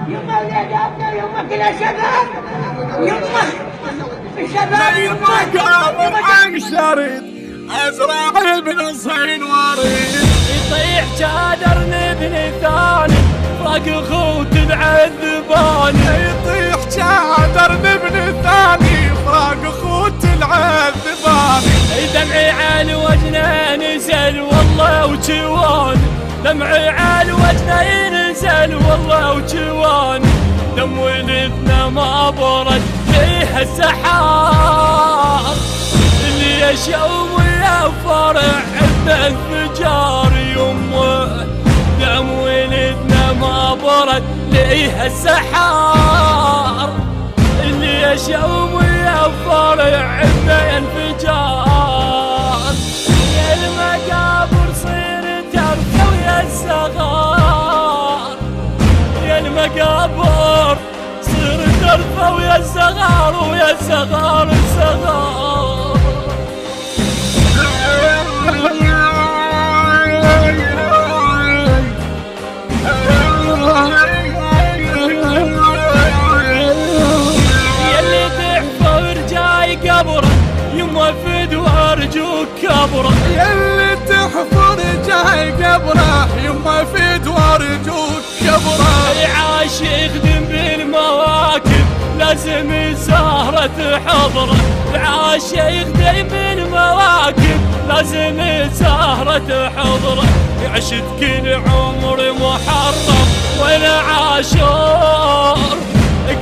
يما ولادنا يما كلها شباب. يما الشباب يما عن شريط ازرع ابن صين وريد. يطيح شادر نبني ثاني فوق خوت العذباني. يطيح شادر نبني ثاني فوق خوت العذباني. دمعي على وجنه نزل والله وجواني. دمعي على وجنه ينزل والله وجواني. دم ولدنا ما برد فيه السحار. اللي يشوم ويا فرع عندنا انفجار يمه. دم ولدنا ما برد ليه السحار. اللي يشوم ويا فرع عندنا انفجار. يا المقابر صير ترفع ويا الصغار. يا المقابر صير ترفع ويا الصغار ويا الصغار الصغار. يلي تحفر جاي قبره يما فد وارجوك كبره. يلي تحفر جاي قبره يما فد وارجوك كبره. عاش يخدم بالمواكب لازم سهرة حضره. عاش يخدم بالمواكب لازم سهرة حضره. عشت كل عمري محرم وانا عاشور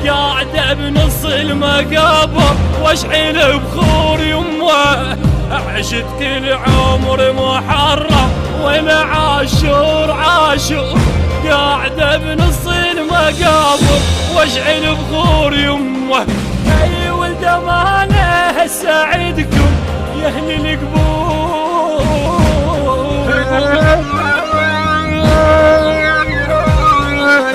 قاعدة بنص المقابر واشعل بخور يمه. عشت كل عمري محرم وانا عاشور قاعدة بنص المقابر واشعل بخور يمه. اي ولد امانه ساعدكم يا اهل القبور.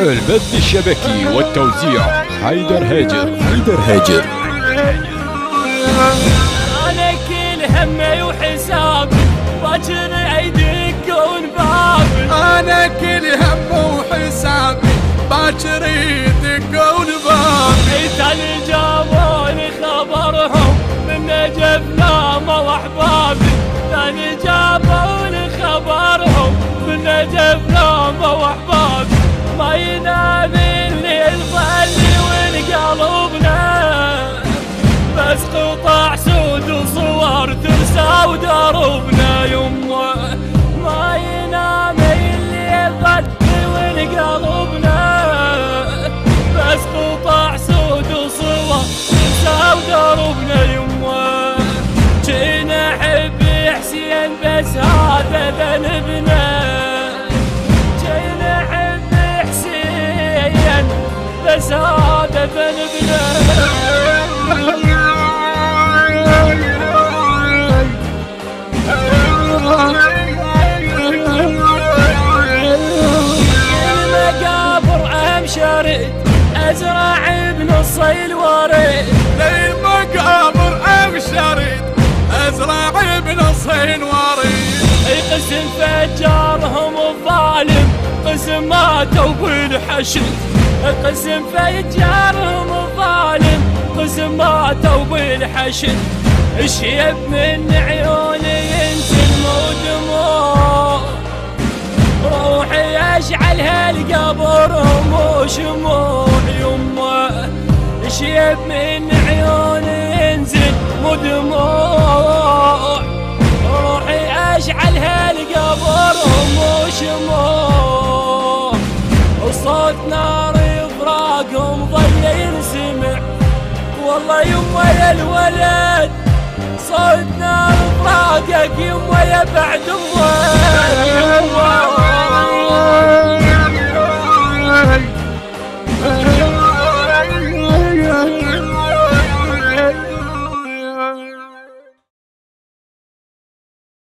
البث الشبكي والتوزيع حيدر هاجر. انا كل همي وحسابي باكر يدقون بابي. انا كل هم وحسابي باكر يدقون بابي. تالي جابوني خبرهم من نجفنا واحبابي. تالي جابوني خبرهم من نجفنا واحبابي. ما ينام الليل ظلي ونقلبنا بس قطع سود وصور ترسى ودربنا يمه. ما ينام الليل ظلي ونقلبنا بس قطع سود وصور ترسى ودربنا يمه. جينا حب حسين بس هذا ذنبنا. بس هذا ذنبنا. المقابر امشرد ازرع بنص الوريد. المقابر امشرد ازرع بنص الوريد. قسم فجارهم الظالم قسم ماتوا بالحشد. قسم فجارهم الظالم قسم ماتوا بالحشد. الشيب من عيوني ينزل مو دموع. روحي اشعل هالقبر مو شموع يمه. الشيب من عيوني ينزل مو دموع. روحي اشعل هالقبر مو شموع. وصوت نار افراقهم ظل ينسمع والله يما يا الولد. صوت نار افراقك يما يا بعد امك.